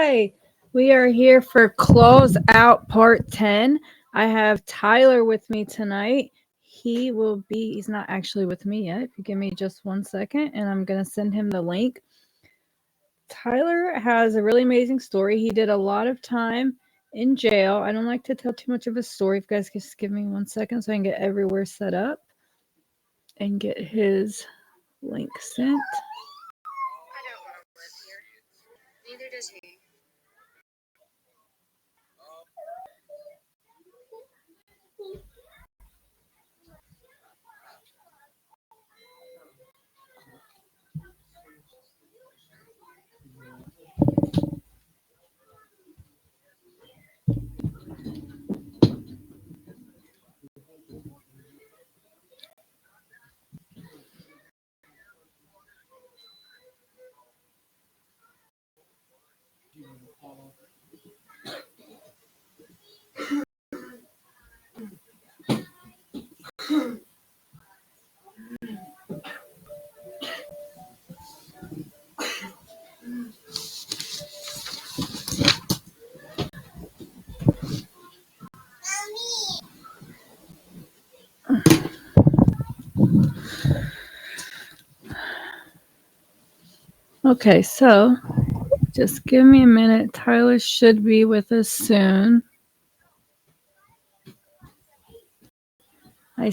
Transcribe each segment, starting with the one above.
Hi, we are here for Close Out Part 10. I have Tyler with me tonight. He's not actually with me yet. If you give me just 1 second, and I'm going to send him the link. Tyler has a really amazing story. He did a lot of time in jail. I don't like to tell too much of his story. If you guys just give me 1 second so I can get everywhere set up and get his link sent. I don't want to live here. Neither does he. Okay, so just give me a minute. Tyler should be with us soon. Hi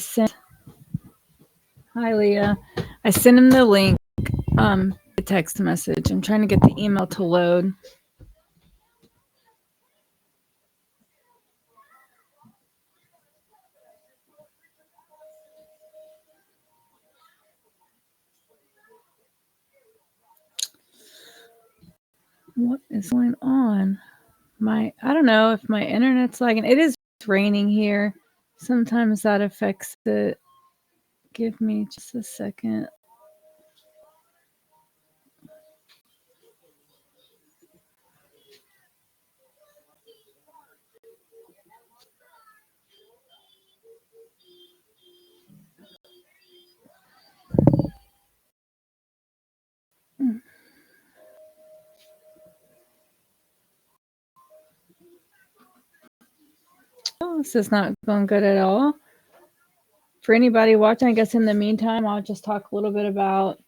Leah. I sent him the link, the text message. I'm trying to get the email to load. What is going on? I don't know if my internet's lagging. It is raining here. Sometimes that affects it. Give me just a second. This is not going good at all. For anybody watching, I guess in the meantime, I'll just talk a little bit about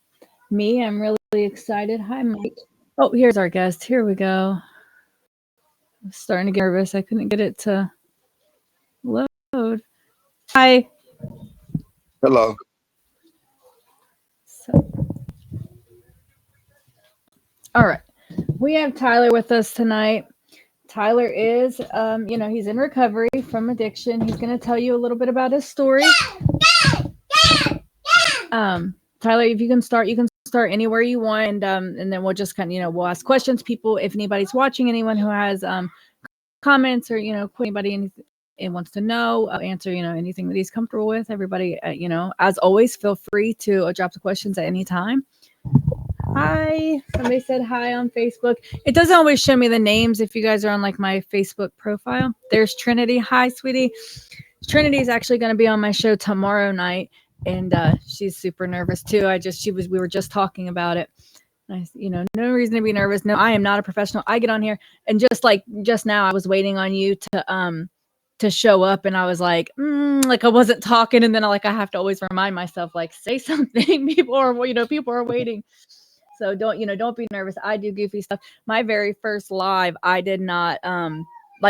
me. I'm really excited. Hi, Mike. Oh, here's our guest. Here we go. I'm starting to get nervous. I couldn't get it to load. Hi. Hello. All right. We have Tyler with us tonight. Tyler is, he's in recovery from addiction. He's going to tell you a little bit about his story. Tyler, if you can start anywhere you want, and then we'll just kind of, we'll ask questions. People, if anybody's watching, anyone who has comments or, anybody and wants to know, answer, anything that he's comfortable with. Everybody, as always, feel free to drop the questions at any time. Hi. Somebody said hi on Facebook. It doesn't always show me the names if you guys are on like my Facebook profile. There's Trinity. Hi, sweetie. Trinity is actually going to be on my show tomorrow night, and she's super nervous too. We were just talking about it. No reason to be nervous. No, I am not a professional. I get on here and just now I was waiting on you to show up, and I was like I wasn't talking, and then I have to always remind myself, like, say something. People are waiting. So don't be nervous. I do goofy stuff. My very first live, I did not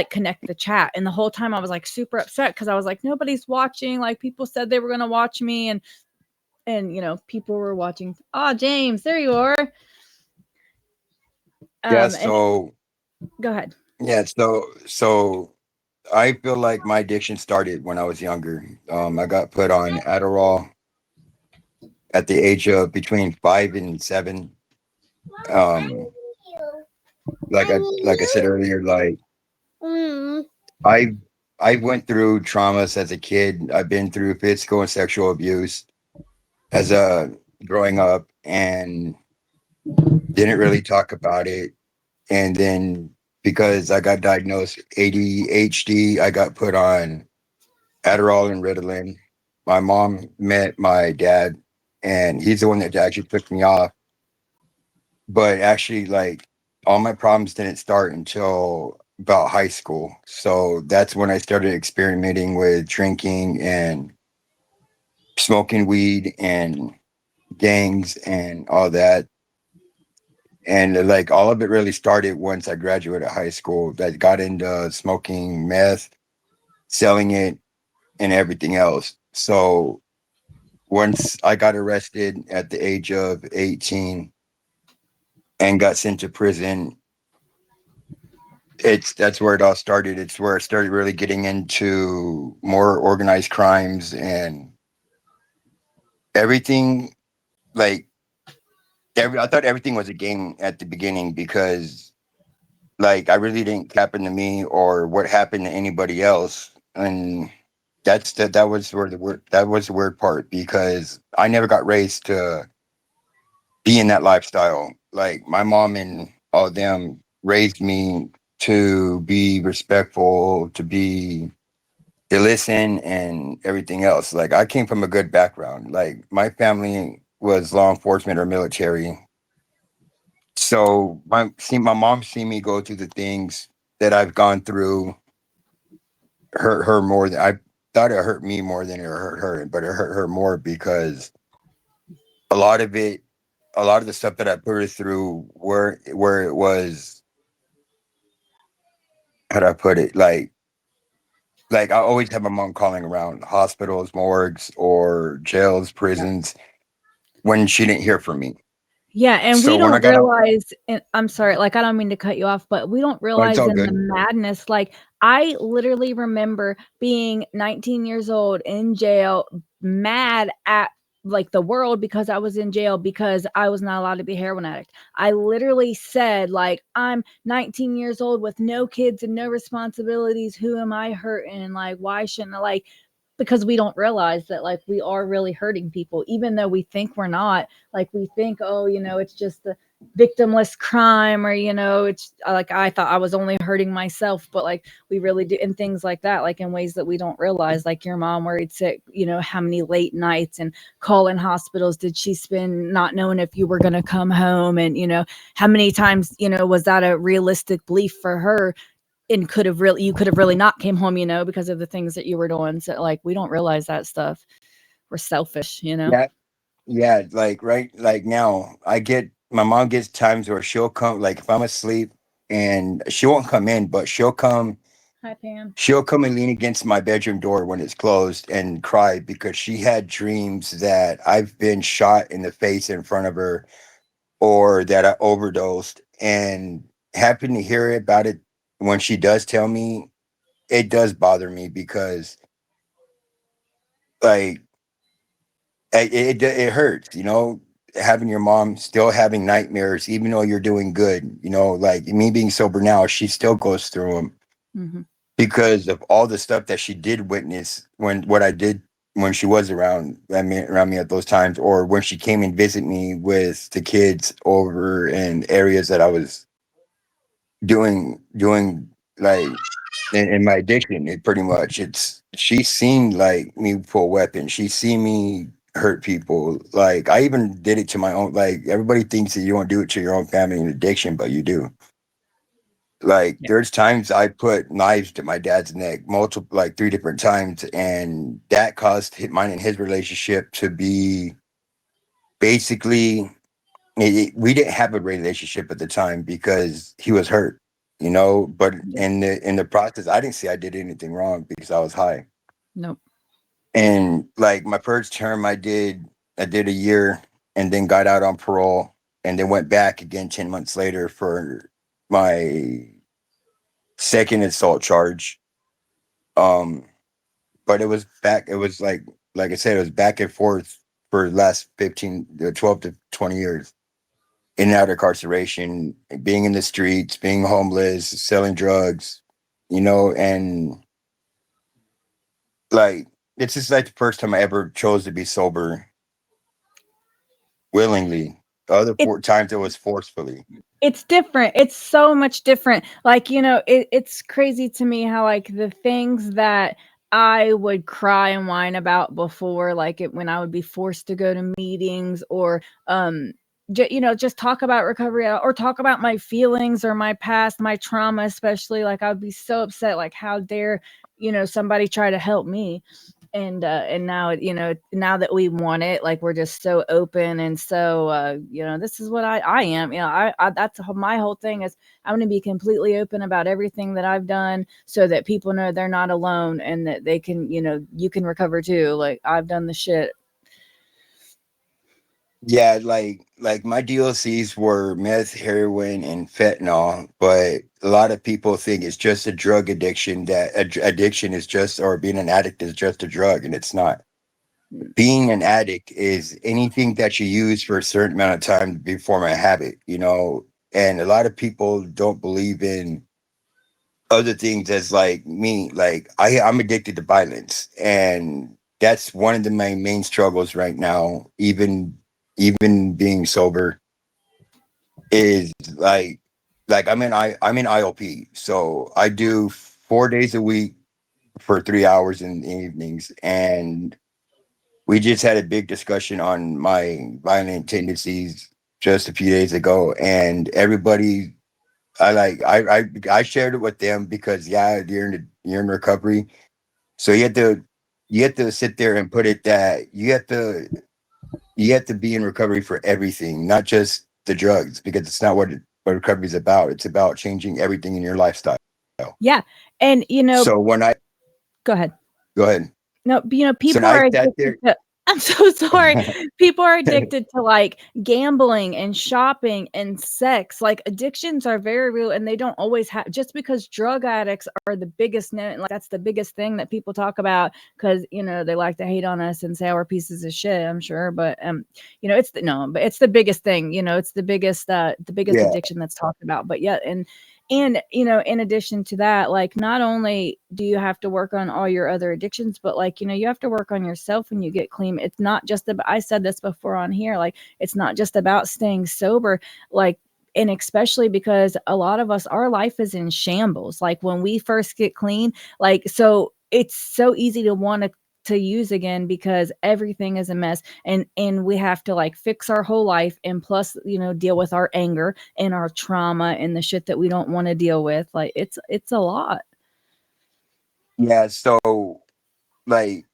connect the chat, and the whole time I was like super upset because I was like, nobody's watching. Like, people said they were gonna watch me, and people were watching. Oh, James, there you are. Yeah, so go ahead. Yeah, so I feel like my addiction started when I was younger. I got put on Adderall at the age of between 5 and 7. Like I said earlier, I went through traumas as a kid. I've been through physical and sexual abuse as a growing up, and didn't really talk about it. And then because I got diagnosed ADHD, I got put on Adderall and Ritalin. My mom met my dad, and he's the one that actually took me off. But actually, all my problems didn't start until about high school. So that's when I started experimenting with drinking and smoking weed and gangs and all that. And like all of it really started once I graduated high school. That got into smoking meth, selling it, and everything else. So once I got arrested at the age of 18 and got sent to prison, that's where it all started. It's where I started really getting into more organized crimes and everything. Like I thought everything was a game at the beginning because like I really didn't happen to me or what happened to anybody else. And that was where that was the weird part because I never got raised to be in that lifestyle. Like my mom and all of them raised me to be respectful, to listen and everything else. Like I came from a good background. Like my family was law enforcement or military. So my mom seen me go through the things that I've gone through hurt her more than I thought it hurt me more than it hurt her, but it hurt her more because a lot of it a lot of the stuff that I put her through where it was how do I put it? Like I always have my mom calling around hospitals, morgues, or jails, prisons when she didn't hear from me. Yeah, and we So when I don't got out, realize, and I'm sorry, like I don't mean to cut you off, but we don't oh, it's realize all in the good. madness. Like I literally remember being 19 years old in jail, mad at like the world because I was in jail because I was not allowed to be a heroin addict. I literally said, like, I'm 19 years old with no kids and no responsibilities. Who am I hurting? Like, why shouldn't I like because we don't realize that like we are really hurting people, even though we think we're not. Like we think, oh, it's just the victimless crime, or it's like I thought I was only hurting myself, but like we really do, and things like that, like in ways that we don't realize. Like your mom worried sick, how many late nights and call-in hospitals did she spend not knowing if you were going to come home, and how many times was that a realistic belief for her, and you could have really not came home, because of the things that you were doing. So like we don't realize that stuff. We're selfish. Yeah, yeah, like right, like now I get my mom gets times where she'll come, like if I'm asleep and she won't come in, but Hi, Pam. she'll come and lean against my bedroom door when it's closed and cry because she had dreams that I've been shot in the face in front of her or that I overdosed, and happen to hear about it when she does tell me, it does bother me because like it hurts, having your mom still having nightmares even though you're doing good, like me being sober now, she still goes through them Hmm. because of all the stuff that she did witness when what I did when she was around me at those times, or when she came and visit me with the kids over in areas that I was doing like in my addiction. It pretty much she's seen like me pull weapons. She's seen me hurt people. Like I even did it to my own. Like everybody thinks that you don't do it to your own family in addiction, but you do. Like Yeah. there's times I put knives to my dad's neck multiple, like three different times, and that caused mine and his relationship to be basically we didn't have a relationship at the time because he was hurt, but Yeah. in the process I didn't see I did anything wrong because I was high. Nope. And like my first term I did a year and then got out on parole and then went back again 10 months later for my second assault charge. um but it was like I said, it was back and forth for the last 12 to 20 years, in and out of incarceration, being in the streets, being homeless, selling drugs, and like it's just like the first time I ever chose to be sober willingly. The other It, four times it was forcefully. it's different. It's so much different. Like, it's crazy to me how like the things that I would cry and whine about before, like when I would be forced to go to meetings, or just talk about recovery or talk about my feelings or my past, my trauma, especially. Like, I'd be so upset, like, how dare, somebody try to help me. And now, now that we want it, like, we're just so open. And so, this is what I am, that's my whole thing is I'm going to be completely open about everything that I've done, so that people know they're not alone, and that they can, you can recover too. Like, I've done the shit. Yeah, like my DLCs were meth, heroin, and fentanyl, but a lot of people think it's just a drug addiction. That addiction is just, or being an addict is just a drug, and it's not. Being an addict is anything that you use for a certain amount of time to form a habit, And a lot of people don't believe in other things as like me. Like I'm addicted to violence, and that's one of the main struggles right now. Even being sober is like I'm in IOP, so I do 4 days a week for 3 hours in the evenings, and we just had a big discussion on my violent tendencies just a few days ago, and everybody, I shared it with them because yeah, you're in recovery, so you have to sit there and put it that you have to be in recovery for everything, not just the drugs, because it's not what recovery is about. It's about changing everything in your lifestyle. Yeah. And, So when I go ahead. go ahead, No, so people when I are sat addicted there, to I'm so sorry. People are addicted to, like, gambling and shopping and sex. Like, addictions are very real, and they don't always have, just because drug addicts are the biggest like, that's the biggest thing that people talk about, because, they like to hate on us and say, oh, we're pieces of shit, I'm sure. But but it's the biggest thing, it's the biggest yeah, addiction that's talked about. But yeah, and in addition to that, like, not only do you have to work on all your other addictions, but, like, you have to work on yourself when you get clean. It's not just about, I said this before on here, like, it's not just about staying sober, like, and especially because a lot of us, our life is in shambles, like, when we first get clean, like, so it's so easy to want to use again, because everything is a mess, and we have to, like, fix our whole life, and plus, deal with our anger and our trauma and the shit that we don't want to deal with. Like, it's a lot. yeah. Like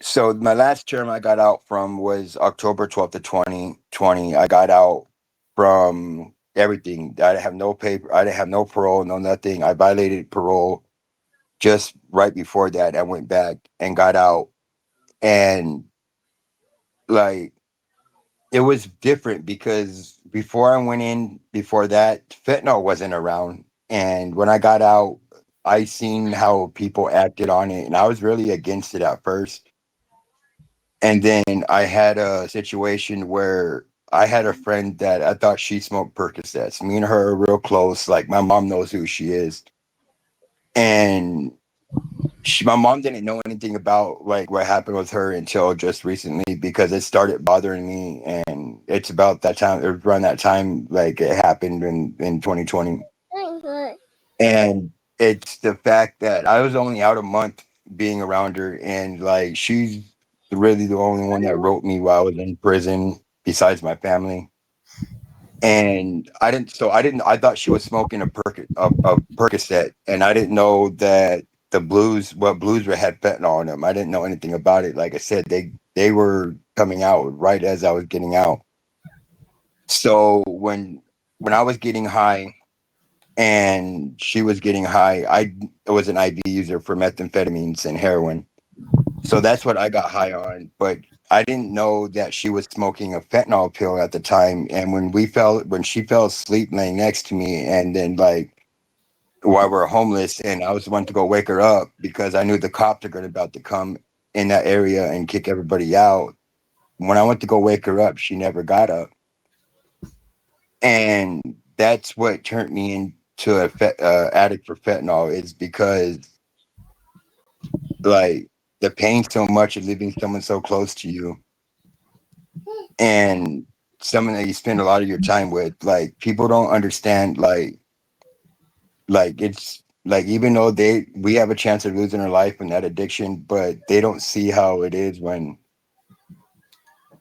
so my last term I got out from was October 12th of 2020. I got out from everything. I didn't have no paper. I didn't have no parole, no nothing. I violated parole just right before that. I went back and got out, and like it was different because before I went in, before that, fentanyl wasn't around. And when I got out, I seen how people acted on it, and I was really against it at first. And then I had a situation where I had a friend that I thought she smoked Percocets. Me and her are real close. Like my mom knows who she is. And my mom didn't know anything about like what happened with her until just recently because it started bothering me. And it's about that time, around that time, like it happened in 2020. And it's the fact that I was only out a month being around her, and like she's really the only one that wrote me while I was in prison, besides my family. And I thought she was smoking a Percocet, and I didn't know that what blues were had fentanyl in them. I didn't know anything about it. Like I said, they were coming out right as I was getting out. So when I was getting high and she was getting high, I was an IV user for methamphetamines and heroin. So that's what I got high on. But I didn't know that she was smoking a fentanyl pill at the time. And when she fell asleep laying next to me, and then like while we're homeless, and I was the one to go wake her up because I knew the cops are about to come in that area and kick everybody out. When I went to go wake her up, she never got up. And that's what turned me into addict for fentanyl, is because like the pain so much of leaving someone so close to you, and someone that you spend a lot of your time with. Like people don't understand, like it's like, even though we have a chance of losing our life in that addiction, but they don't see how it is when,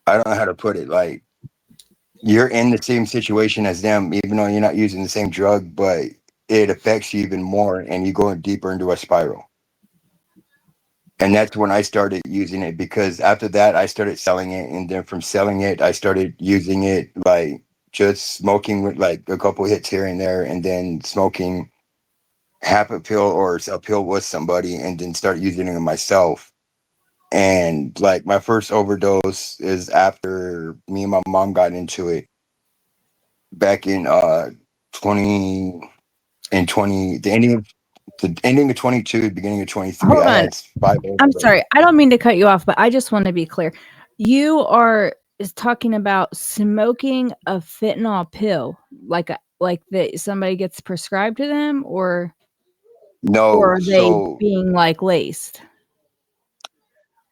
I don't know how to put it, like you're in the same situation as them, even though you're not using the same drug, but it affects you even more and you go deeper into a spiral. And that's when I started using it, because after that I started selling it, and then from selling it I started using it, like just smoking with like a couple hits here and there, and then smoking half a pill or a pill with somebody, and then start using it myself. And like my first overdose is after me and my mom got into it back in 20 and 20, the ending of 22, beginning of 23. Hold I on. had five I'm overdoses. sorry. I don't mean to cut you off, but I just want to be clear. You are is talking about smoking a fentanyl pill, like that somebody gets prescribed to them, or No, are they so being like laced?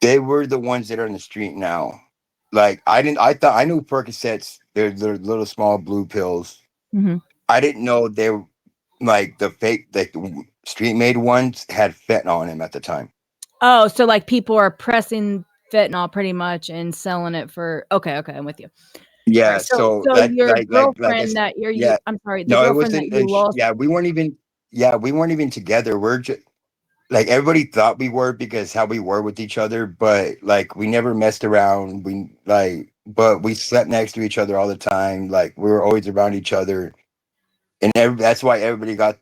they were the ones that are in the street now. Like I didn't, I thought I knew Percocets. They're little small blue pills. Hmm. I didn't know they were like the fake, like the street made ones had fentanyl in them at the time. Oh, so like people are pressing fentanyl pretty much and selling it for. Okay, okay, I'm with you. All right. Yeah, So so so that your like I girlfriend said, that you're you yeah, I'm sorry, the no, it girlfriend that wasn't. you lost. Yeah, we weren't even together. We're just like everybody thought we were because how we were with each other, but like we never messed around. We like, but we slept next to each other all the time. Like we were always around each other, and that's why everybody got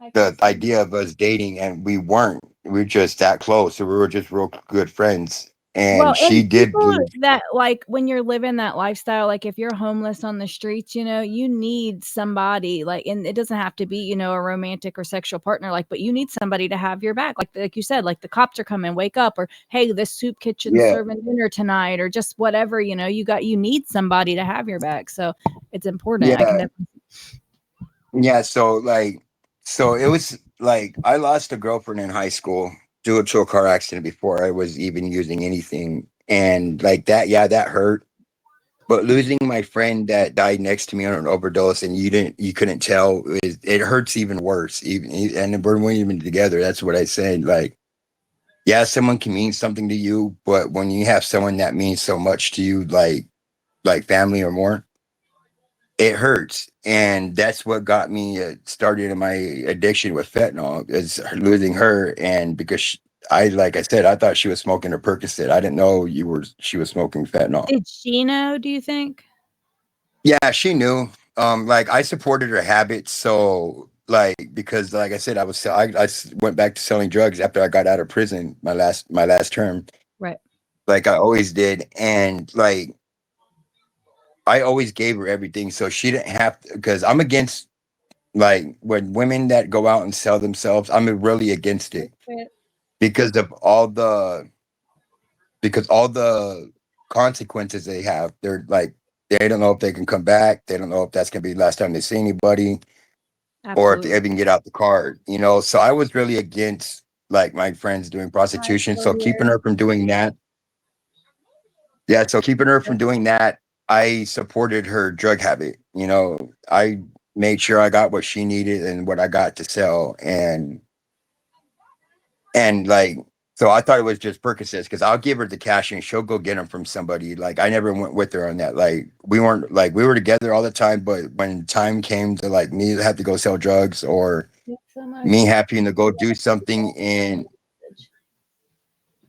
I can the see. idea of us dating, and we weren't. We were just that close, so we were just real good friends. Well, And she and did people lose. that like when you're living that lifestyle, like if you're homeless on the streets, you need somebody like, and it doesn't have to be, a romantic or sexual partner, like, but you need somebody to have your back. Like you said, like the cops are coming, wake up, or hey, this soup kitchen's Yeah, serving dinner tonight, or just whatever, you need somebody to have your back. So it's important. I can yeah, definitely. yeah. So it was like I lost a girlfriend in high school due to a car accident before I was even using anything, and like that, yeah, that hurt. But losing my friend that died next to me on an overdose, and you couldn't tell, it hurts even worse. And we're not even together. That's what I said. Like, yeah, someone can mean something to you, but when you have someone that means so much to you, like family or more, it hurts. And that's what got me started in my addiction with fentanyl, is losing her. And because like I said, I thought she was smoking a Percocet. I didn't know she was smoking fentanyl. Did she know? Do you think? Yeah, she knew. Like I supported her habits, so like because like I said, went back to selling drugs after I got out of prison my last term, Right. like I always did, and like I always gave her everything, so she didn't have to. Because I'm against like when women that go out and sell themselves, I'm really against it because of all the consequences they have. They're like they don't know if they can come back. They don't know if that's gonna be the last time they see anybody, or if they Absolutely. even get out the card. So I was really against like my friends doing I'm prostitution. still So keeping here. her from doing that, yeah. So keeping her from doing that, I supported her drug habit. I made sure I got what she needed and what I got to sell, and like. So I thought it was just Percocets because I'll give her the cash and she'll go get them from somebody. Like I never went with her on that. Like we were together all the time, but when time came to like me to have to go sell drugs, or Thanks so much. me having to go do something in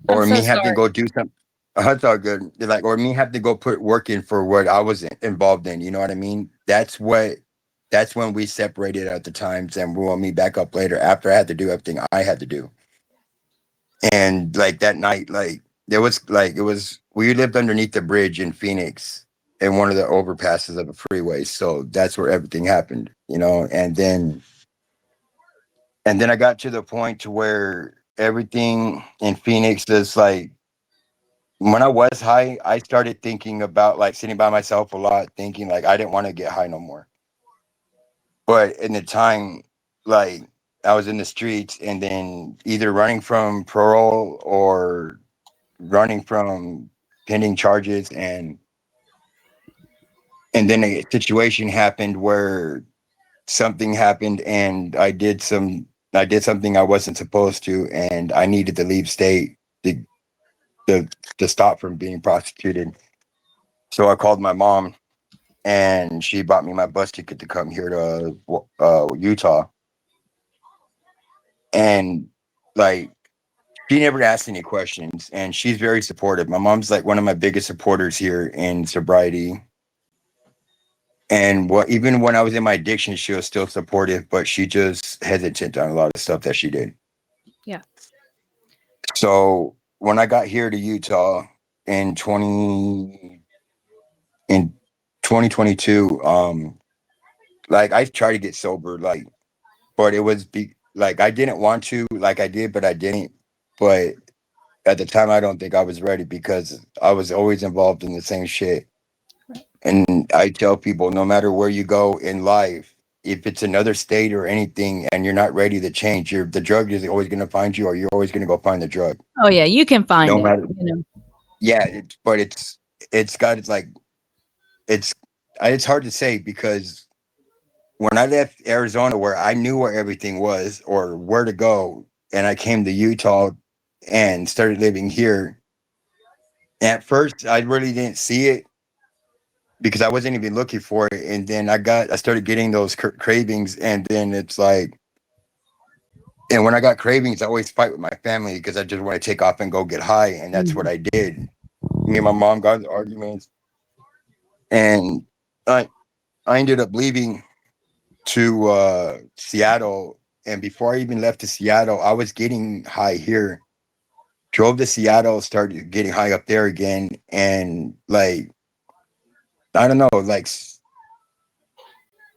I'm or so me having to sorry. go do something. That's all good. Like, or me have to go put work in for what I was involved in. You know what I mean? That's when we separated at the times, and we'll meet back up later after I had to do everything I had to do. And like that night, like we lived underneath the bridge in Phoenix in one of the overpasses of the freeway. So that's where everything happened. And then I got to the point to where everything in Phoenix is like when I was high, I started thinking about like sitting by myself a lot, thinking like I didn't want to get high no more. But in the time, like I was in the streets and then either running from parole or running from pending charges, and then a situation happened where something happened and I did something I wasn't supposed to, and I needed to leave state to to stop from being prosecuted. So I called my mom, and she bought me my bus ticket to come here to Utah. And like, she never asked any questions, and she's very supportive. My mom's like one of my biggest supporters here in sobriety. And what even when I was in my addiction, she was still supportive, but she just hesitant on a lot of stuff that she did. Yeah. So when I got here to Utah in 2022, like I tried to get sober, like, but it was like I didn't want to, like I did, but I didn't. But at the time, I don't think I was ready because I was always involved in the same shit. And I tell people, no matter where you go in life, if it's another state or anything, and you're not ready to change, the drug is always going to find you, or you're always going to go find the drug. Oh yeah, you can find No it. matter, yeah, but it's got it's like it's it's hard to say because when I left Arizona, where I knew where everything was or where to go, and I came to Utah and started living here. At first, I really didn't see it because I wasn't even looking for it, and then I started getting those cravings, and then it's like, and when I got cravings, I always fight with my family because I just want to take off and go get high, and that's what I did. Me and my mom got into arguments, and I I ended up leaving to Seattle, and before I even left to Seattle, I was getting high here. Drove to Seattle, started getting high up there again, and like I don't know,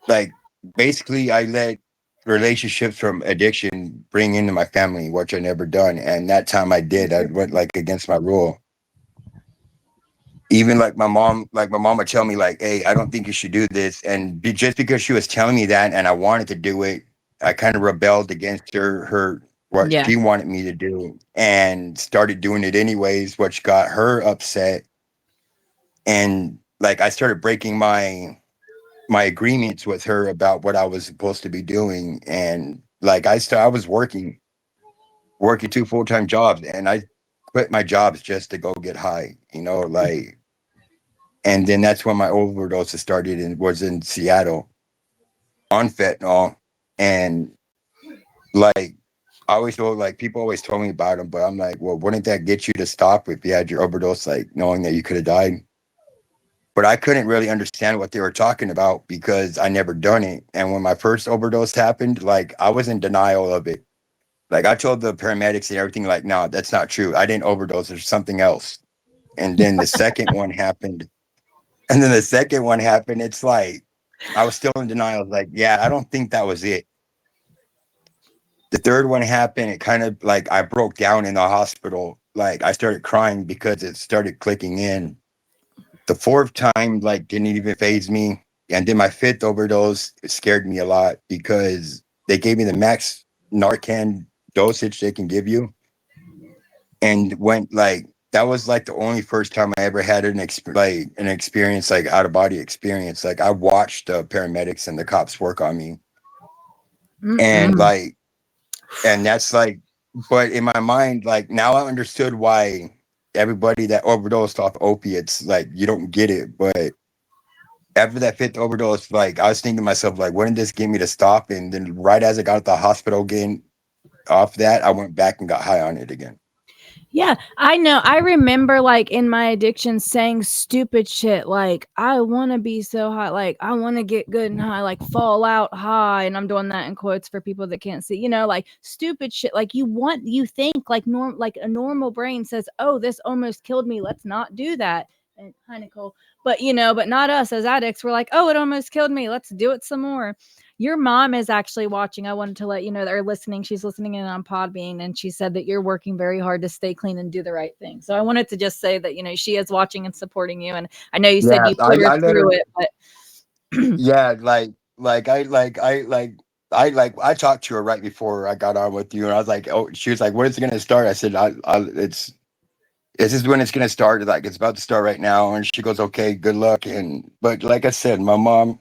like basically I let relationships from addiction bring into my family, which I never done. And that time I did, I went like against my rule. Even like my mom would tell me like, "Hey, I don't think you should do this." And just because she was telling me that and I wanted to do it, I kind of rebelled against her what Yeah. she wanted me to do and started doing it anyways, which got her upset. And like I started breaking my agreements with her about what I was supposed to be doing. And like I was working two full-time jobs, and I quit my jobs just to go get high, like. And then that's when my overdose started and was in Seattle on fentanyl. And like I always told, like, people always told me about them, but I'm like, well, wouldn't that get you to stop if you had your overdose, like knowing that you could have died? But I couldn't really understand what they were talking about because I never done it. And when my first overdose happened, like I was in denial of it. Like I told the paramedics and everything, like, no, that's not true. I didn't overdose. There's something else. And then the second one happened. And then the second one happened. It's like I was still in denial. Like, yeah, I don't think that was it. The third one happened. It kind of like I broke down in the hospital. Like I started crying because it started clicking in. The fourth time, like, didn't even phase me. And then my fifth overdose, it scared me a lot because they gave me the max Narcan dosage they can give you. And went like, that was like the only first time I ever had an experience, like out of body experience. Like I watched the paramedics and the cops work on me. And Mm-mm. like, and that's like, but in my mind, like now I understood why everybody that overdosed off opiates, like you don't get it. But after that fifth overdose, like I was thinking to myself, like, wouldn't this get me to stop? And then right as I got to the hospital again off that, I went back and got high on it again. Yeah, I know. I remember like in my addiction saying stupid shit like I want to be so high, like I want to get good and high, like fall out high, and I'm doing that in quotes for people that can't see. Like stupid shit. Like you think like a normal brain says, "Oh, this almost killed me. Let's not do that." And hi Nicole. But not us as addicts. We're like, "Oh, it almost killed me. Let's do it some more." Your mom is actually watching. I wanted to let you know that are listening. She's listening in on Podbean, and she said that you're working very hard to stay clean and do the right thing. So I wanted to just say that she is watching and supporting you. And I know you said Yeah, you put her I let through her. it, but Yeah, I talked to her right before I got on with you, and I was like, oh, she was like, when is it gonna start? I said, it's this is when it's gonna start. Like it's about to start right now. And she goes, okay, good luck. And but like I said, my mom,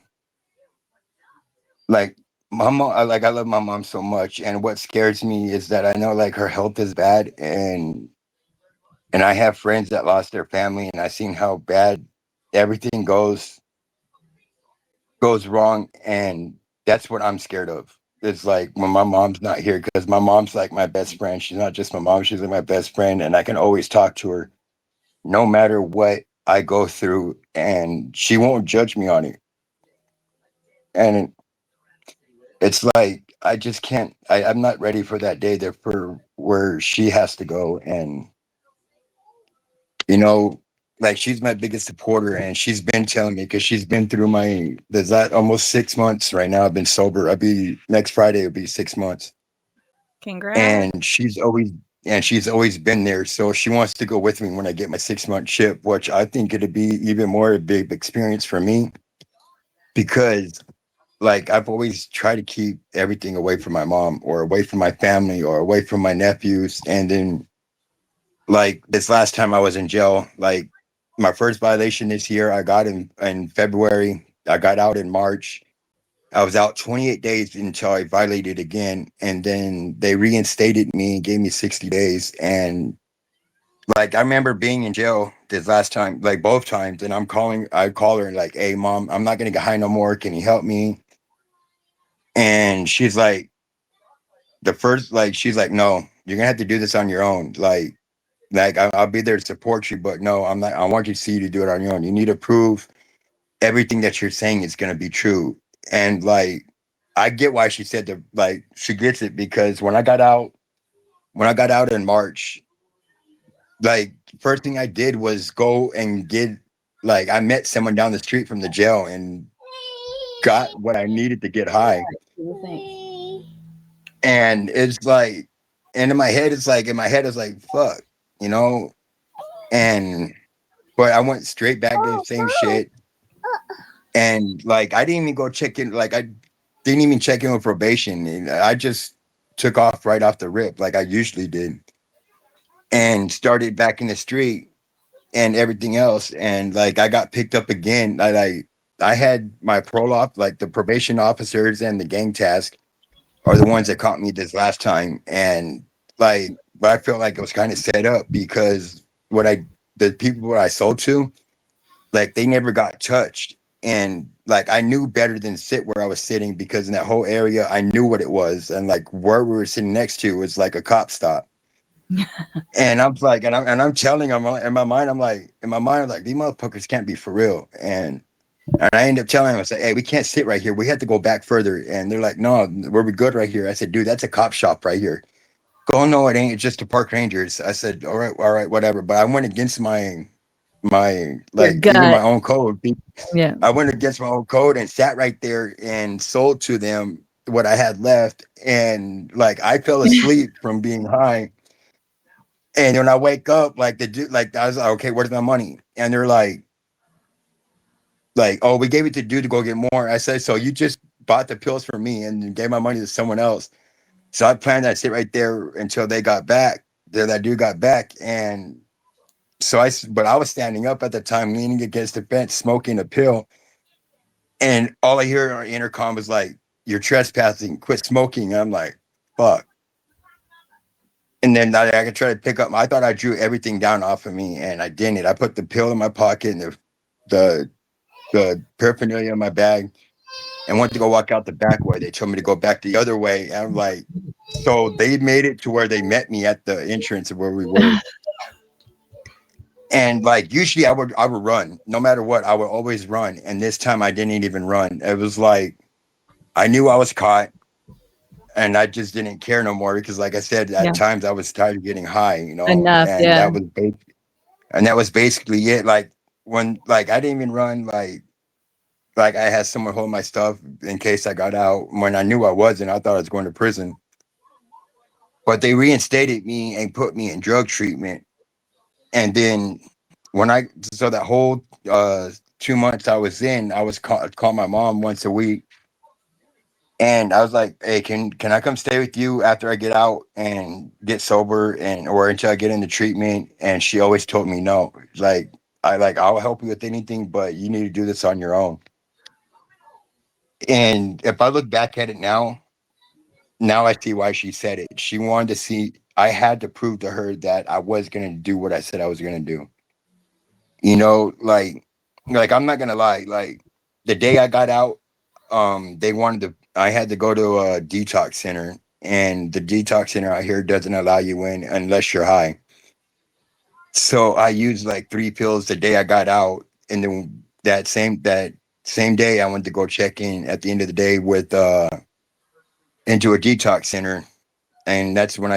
like I love my mom so much. And what scares me is that I know like her health is bad, and I have friends that lost their family, and I seen how bad. And like I said, my mom, like I love my mom so much. And what scares me is that I know like her health is bad, and I have friends that lost their family, and I seen how bad. And like I said, my mom, like I love my mom so much. And what scares me is that I know like her health is bad, everything goes wrong, and that's what I'm scared of. It's like when my mom's not here, because my mom's like my best friend. She's not just my mom, she's like my best friend, and I can always talk to her no matter what I go through, and she won't judge me on it. And it's like I just can't. I'm not ready for that day there for where she has to go, and you know, like she's my biggest supporter, and she's been telling me because she's been through my. There's that almost 6 months right now. I've been sober. I'll be next Friday. It'll be 6 months, Congrats. and she's always been there. So she wants to go with me when I get my 6 month chip, which I think it'd be even more a big experience for me because like I've always tried to keep everything away from my mom or away from my family or away from my nephews. And then like this last time I was in jail, like my first violation this year, I got in February. I got out in March. I was out 28 days until I violated again. And then they reinstated me and gave me 60 days. And like I remember being in jail this last time, like both times, and I call her like, hey mom, I'm not gonna get high no more. Can you help me? And she's like, she's like, no, you're gonna have to do this on your own. I'll be there to support you, but no, I'm not. I want you to see you to do it on your own. You need to prove everything that you're saying is gonna be true. And like, I get why she said that. Like, she gets it because when I got out in March, like, first thing I did was go and get. Like, I met someone down the street from the jail and got what I needed to get high. And it's like, and in my head, it's like, fuck, you know. And but I went straight back to the same shit. And like I didn't even go check in, like I didn't even check in with probation. And I just took off right off the rip, like I usually did, and started back in the street and everything else. And like I got picked up again. I had my parole off, like the probation officers and the gang task are the ones that caught me this last time. And like, but I felt like it was kind of set up because the people what I sold to, like they never got touched. And like I knew better than sit where I was sitting because in that whole area I knew what it was. And like where we were sitting next to was like a cop stop. And I'm like, and I'm telling them in my mind, I'm like, these motherfuckers can't be for real. And I end up telling them, I said, hey, we can't sit right here. We have to go back further. And they're like, no, we're good right here. I said, dude, that's a cop shop right here. Go, no, it ain't. It's just the park rangers. I said, all right, whatever. But I went against my Your like even gut. my own code. Yeah. I went against my own code and sat right there and sold to them what I had left. And like I fell asleep from being high. And when I wake up, like the dude, like I was like, okay, where's my money? And they're like, oh, we gave it to dude to go get more. I said, so you just bought the pills for me and gave my money to someone else. So I planned to sit right there until they got back. That dude got back, and but I was standing up at the time, leaning against the bench, smoking a pill, and all I hear on intercom was like, "You're trespassing. Quit smoking." And I'm like, "Fuck." And then I could try to pick up. I thought I drew everything down off of me, and I didn't. I put the pill in my pocket and the the paraphernalia in my bag, and went to go walk out the back way. They told me to go back the other way. And I'm like, so they made it to where they met me at the entrance of where we were. And like usually I would run. No matter what, I would always run. And this time I didn't even run. It was like I knew I was caught and I just didn't care no more because like I said, at Yeah. times I was tired of getting high, Enough. and Yeah. that was basically it. Like when like I didn't even run like I had someone hold my stuff in case I got out when I knew I wasn't. I thought I was going to prison. But they reinstated me and put me in drug treatment. And then when I so that whole 2 months I was in, I was call my mom once a week, and I was like, "Hey, can I come stay with you after I get out and get sober, and or until I get into treatment?" And she always told me no. Like I'll help you with anything, but you need to do this on your own. And if I look back at it now I see why she said it. She wanted to see. I had to prove to her that I was gonna do what I said I was gonna do. Like Like, I'm not gonna lie, like the day I got out, they wanted to I had to go to a detox center, and the detox center out here doesn't allow you in unless you're high. So I used like 3 pills the day I got out, and then that same day I went to go check in at the end of the day with into a detox center, and that's when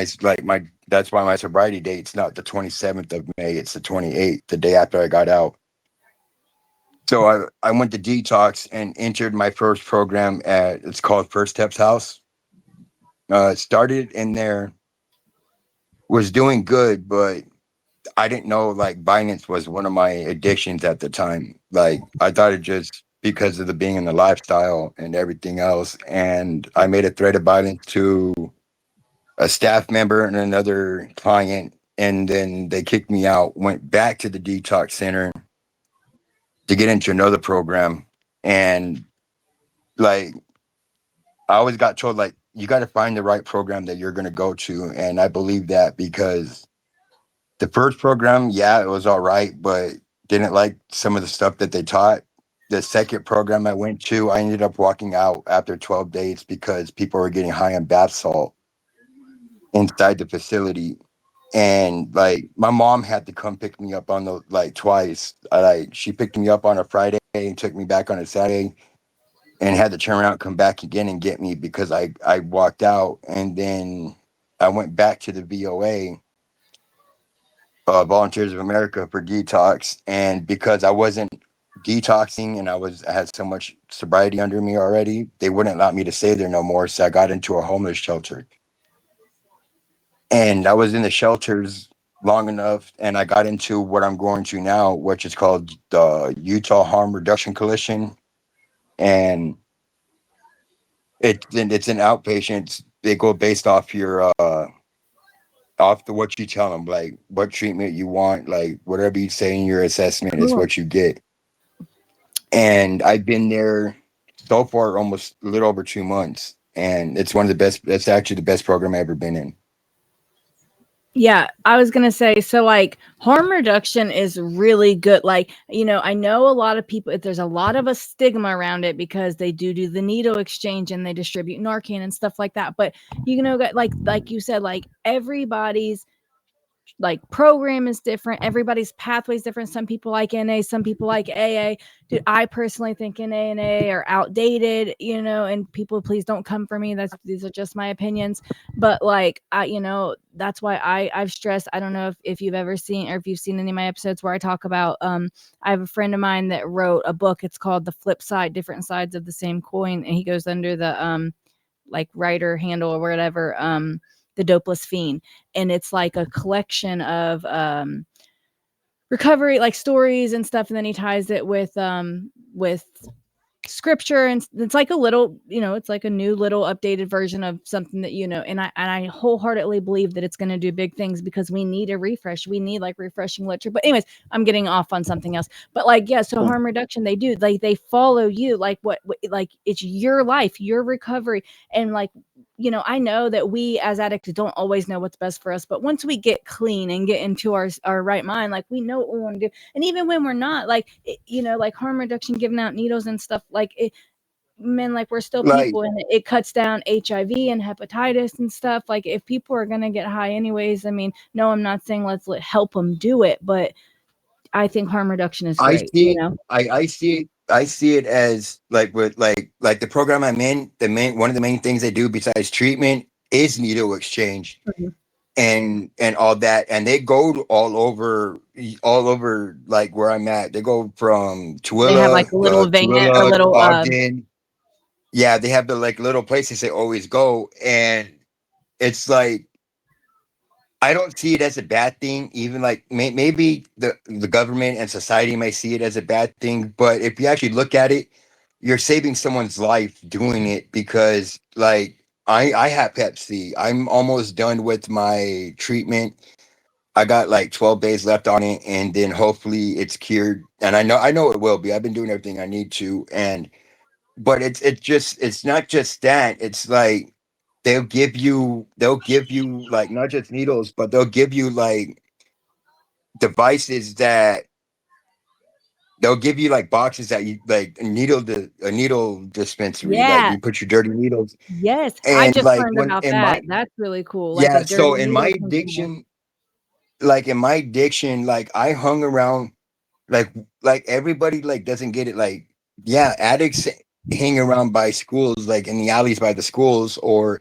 that's why my sobriety date's not the 27th of May, it's the 28th, the day after I got out. So I went to detox and entered my first program at it's called First Steps House. Started in there, was doing good, but I didn't know like violence was one of my addictions at the time. Like I thought it just because of the being in the lifestyle and everything else. And I made a threat of violence to a staff member and another client. And then they kicked me out, went back to the detox center to get into another program. And like I always got told like you got to find the right program that you're going to go to. And I believe that because the first program, yeah, it was all right, but didn't like some of the stuff that they taught. The second program I went to, I ended up walking out after 12 days because people were getting high on bath salt inside the facility. And like my mom had to come pick me up on the like twice. Like she picked me up on a Friday and took me back on a Saturday and had to turn around, come back again and get me because I walked out. And then I went back to the VOA, Volunteers of America, for detox. And because I wasn't detoxing and I had so much sobriety under me already, they wouldn't allow me to stay there no more. So I got into a homeless shelter. And I was in the shelters long enough, and I got into what I'm going to now, which is called the Utah Harm Reduction Coalition. And it's an outpatient. They go based off your off the what you tell them, like what treatment you want, like whatever you say in your assessment is Cool. what you get. And I've been there so far almost a little over 2 months, and it's one of the best. That's actually the best program I've ever been in. Yeah, I was gonna say, so like harm reduction is really good. Like, I know a lot of people, there's a lot of a stigma around it because they do the needle exchange and they distribute Narcan and stuff like that. But like you said, like everybody's like program is different. Everybody's pathway is different. Some people like NA, some people like AA. Dude, I personally think NA and AA are outdated, and people please don't come for me. These are just my opinions. But like that's why I've stressed. I don't know if you've ever seen or if you've seen any of my episodes where I talk about I have a friend of mine that wrote a book. It's called The Flip Side, Different Sides of the Same Coin. And he goes under the like writer handle or whatever, the Dopeless Fiend. And it's like a collection of recovery like stories and stuff, and then he ties it with scripture, and it's like a little, it's like a new little updated version of something that, and I wholeheartedly believe that it's going to do big things because we need a refresh. We need like refreshing literature. But anyways, I'm getting off on something else. But like, yeah, so harm reduction, they do, like they follow you, like what like it's your life, your recovery. And like, I know that we as addicts don't always know what's best for us, but once we get clean and get into our right mind, like we know what we want to do. And even when we're not, like like harm reduction, giving out needles and stuff, like it, man, like we're still Like people, and it cuts down HIV and hepatitis and stuff. Like if people are gonna get high anyways, I mean, no, I'm not saying help them do it, but I think harm reduction is I great. see it, I see it as like with like the program I'm in. The main one of the main things they do besides treatment is needle exchange Mhm. and all that, and they go to all over like where I'm at. They go from They have like a little van or Tooele, little Ogden. Yeah, they have the like little places they always go, and it's like I don't see it as a bad thing. Even like maybe the government and society may see it as a bad thing, but if you actually look at it, you're saving someone's life doing it because like I have Pepsi. I'm almost done with my treatment. I got like 12 days left on it, and then hopefully it's cured. And I know it will be. I've been doing everything I need to, and but it's not just that. It's like they'll give you like not just needles, but they'll give you like devices that they'll give you like boxes that you like a needle dispensary, like Yeah. you put your dirty needles. Yes. I And just like learned when about in that. my That's really cool. Like a yeah, dirty so in my needle container. addiction, like in my addiction, like I hung around like everybody like doesn't get it. Like, yeah, addicts hang around by schools, like in the alleys by the schools, or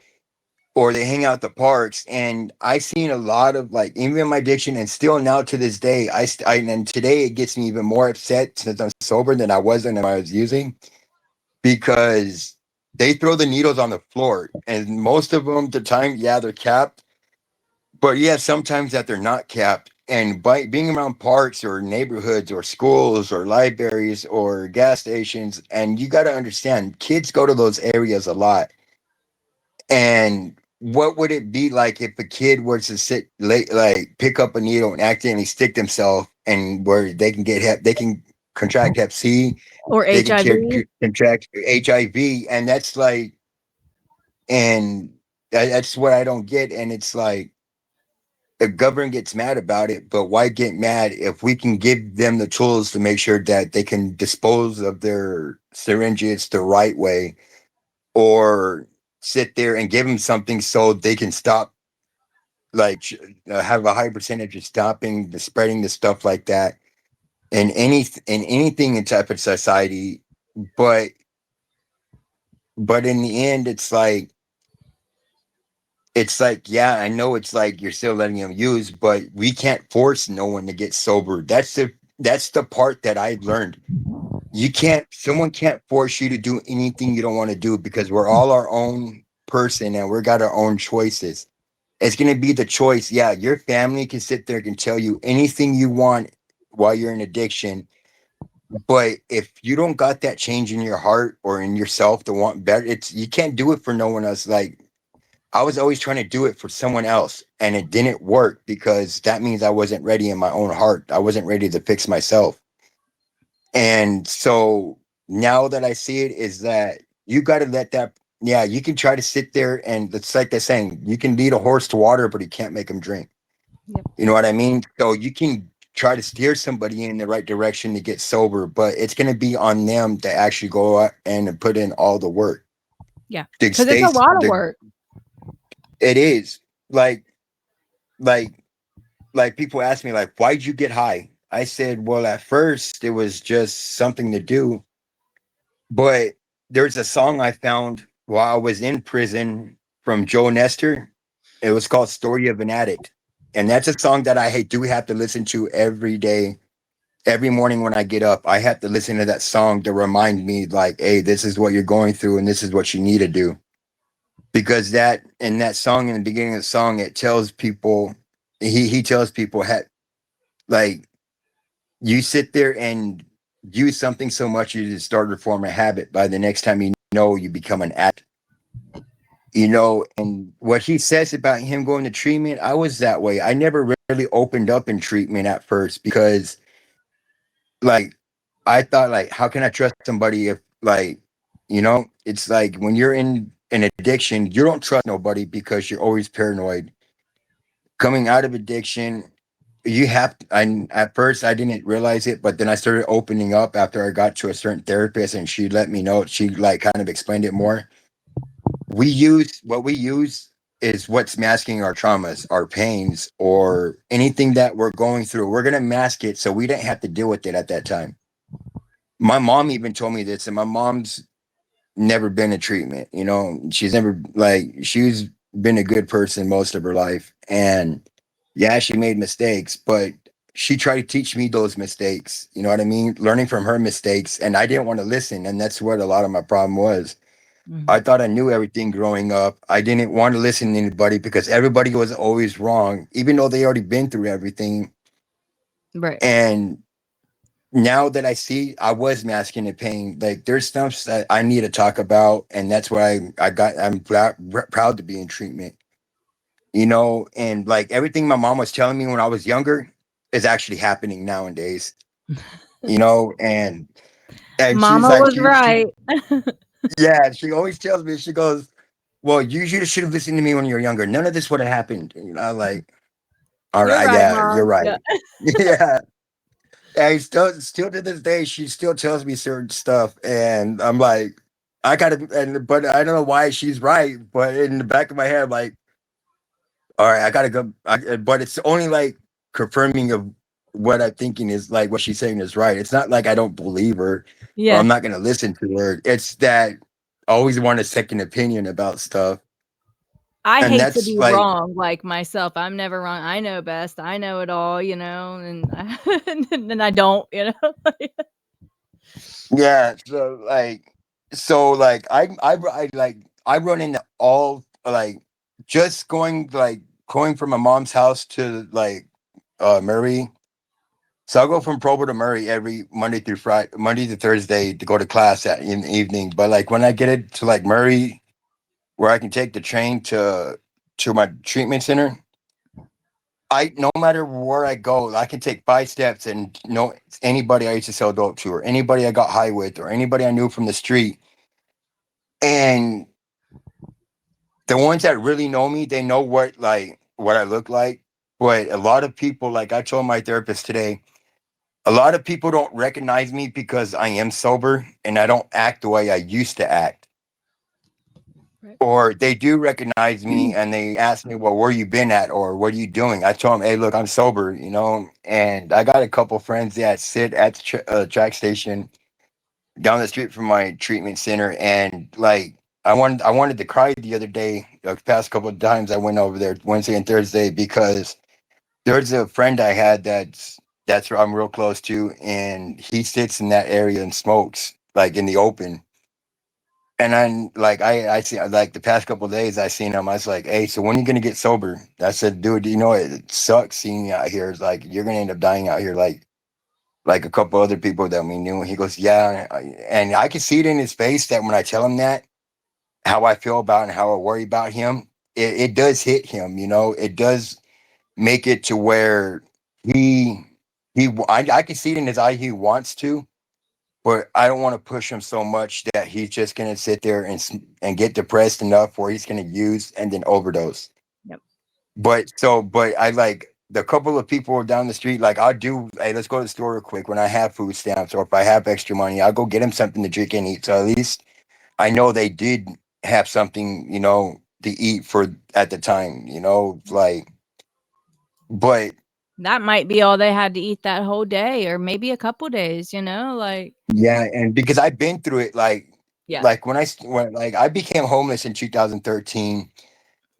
they hang out at the parks. And I seen a lot of like, even in my addiction, and still now to this day, and today it gets me even more upset since I'm sober than I wasn't when I was using, because they throw the needles on the floor, and most of them, the time, yeah, they're capped, but yeah, sometimes that they're not capped. And by being around parks or neighborhoods or schools or libraries or gas stations, and you got to understand, kids go to those areas a lot. And what would it be like if a kid were to sit late, like pick up a needle and accidentally stick themselves, and where they can they can contract Hep C, Or they can HIV. contract HIV, and that's like, and that's what I don't get. And it's like, the government gets mad about it, but why get mad if we can give them the tools to make sure that they can dispose of their syringes the right way, or sit there and give them something so they can stop, like have a high percentage of stopping the spreading the stuff like that in anything in type of society. But in the end, it's like, yeah, I know it's like you're still letting them use, but we can't force no one to get sober. That's the part that I learned. You can't, someone can't force you to do anything you don't want to do, because we're all our own person and we got our own choices. It's gonna be the choice. Yeah, your family can sit there and tell you anything you want while you're in addiction. But if you don't got that change in your heart or in yourself to want better, it's, you can't do it for no one else. Like, I was always trying to do it for someone else, and it didn't work, because that means I wasn't ready in my own heart. I wasn't ready to fix myself. And so now that I see it, is that you got to let that, yeah, you can try to sit there, and it's like they're saying, you can lead a horse to water, but you can't make him drink. Yep. You know what I mean? So you can try to steer somebody in the right direction to get sober, but it's going to be on them to actually go out and put in all the work. Yeah. The Because it's a states, lot of work. it is like, like people ask me like, why'd you get high? I said, well, at first it was just something to do, but there's a song I found while I was in prison from Joe Nestor. It was called Story of an Addict. And that's a song that do have to listen to every day. Every morning when I get up, I have to listen to that song to remind me, like, hey, this is what you're going through and this is what you need to do. Because that, in that song, in the beginning of the song, it tells people, he tells people, like, you sit there and use something so much you just start to form a habit. By the next time you know, you become an addict. And what he says about him going to treatment, I was that way. I never really opened up in treatment at first, because like, I thought, like, how can I trust somebody if, like, it's like when you're in an addiction, you don't trust nobody because you're always paranoid. Coming out of addiction, you have to, at first I didn't realize it, but then I started opening up after I got to a certain therapist, and she let me know. She like kind of explained it more. We use is what's masking our traumas, our pains, or anything that we're going through. We're gonna mask it so we didn't have to deal with it at that time. My mom even told me this, and my mom's never been in treatment. She's never, like, she's been a good person most of her life. And yeah, she made mistakes, but she tried to teach me those mistakes. You know what I mean? Learning from her mistakes. And I didn't want to listen. And that's what a lot of my problem was. I Mhm. thought I knew everything growing up. I didn't want to listen to anybody because everybody was always wrong, even though they already been through everything. Right. And now that I see, I was masking the pain. Like, there's stuff that I need to talk about, and that's why I'm proud to be in treatment. And like everything my mom was telling me when I was younger is actually happening nowadays. And she's Mama like, was right. yeah, she always tells me, she goes, well, you should have listened to me when you were younger. None of this would have happened. Like, all You're right, right, yeah, you're mom. right. Yeah. Yeah. And still to this day, she still tells me certain stuff, and I'm like, I gotta, but I don't know why she's right. But in the back of my head, I'm like, all right, I gotta go. But it's only like confirming of what I'm thinking is like what she's saying is right. It's not like I don't believe her or Yeah. I'm not gonna listen to her. It's that I always want a second opinion about stuff, I and hate to that's be like, wrong, like myself. I'm never wrong. I know best. I know it all, and and then I don't, yeah. So like I run into all like just going from my mom's house to like Murray. So I'll go from Provo to Murray every Monday to Thursday to go to class in the evening. But like when I get it to like Murray, where I can take the train to my treatment center, I no matter where I go, I can take 5 steps and know anybody I used to sell dope to, or anybody I got high with, or anybody I knew from the street. And the ones that really know me, they know what I look like. But a lot of people, like I told my therapist today, a lot of people don't recognize me because I am sober and I don't act the way I used to act. Right. Or they do recognize me and they ask me, well, where you been at or what are you doing? I told them, hey, look, I'm sober, and I got a couple friends that sit at the track station down the street from my treatment center. And like, I wanted to cry the other day, the past couple of times I went over there Wednesday and Thursday because there's a friend I had that's where I'm real close to, and he sits in that area and smokes like in the open. And then like I see like the past couple of days I seen him. I was like, hey, so when are you gonna get sober? I said, dude, it sucks seeing you out here. It's like you're gonna end up dying out here like a couple other people that we knew. And he goes, yeah, and I can see it in his face that when I tell him that how I feel about and how I worry about him, it does hit him. It does make it to where he I can see it in his eye he wants to, but I don't want to push him so much that he's just gonna sit there and get depressed enough where he's gonna use and then overdose. Yep. But I like the couple of people down the street, like I'll do, hey, let's go to the store real quick when I have food stamps or if I have extra money, I'll go get him something to drink and eat. So at least I know they did have something, to eat for at the time, like, but That might be all they had to eat that whole day or maybe a couple days, like yeah, and because I've been through it, yeah. like when like I became homeless in 2013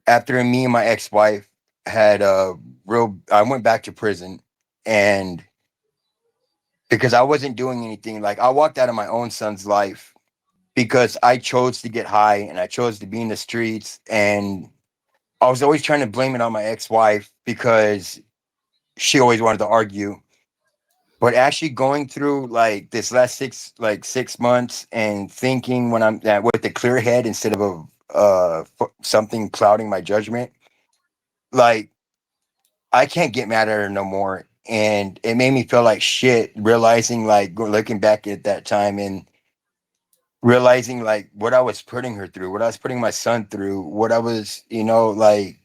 after me and my ex-wife had a real. I went back to prison, and because I wasn't doing anything, like I walked out of my own son's life because I chose to get high and I chose to be in the streets, and I was always trying to blame it on my ex-wife because she always wanted to argue. But actually going through like this last 6 months and thinking when I'm with a clear head instead of something clouding my judgment, like I can't get mad at her no more. And it made me feel like shit, realizing like looking back at that time and realizing like what I was putting her through, what I was putting my son through, what I was, like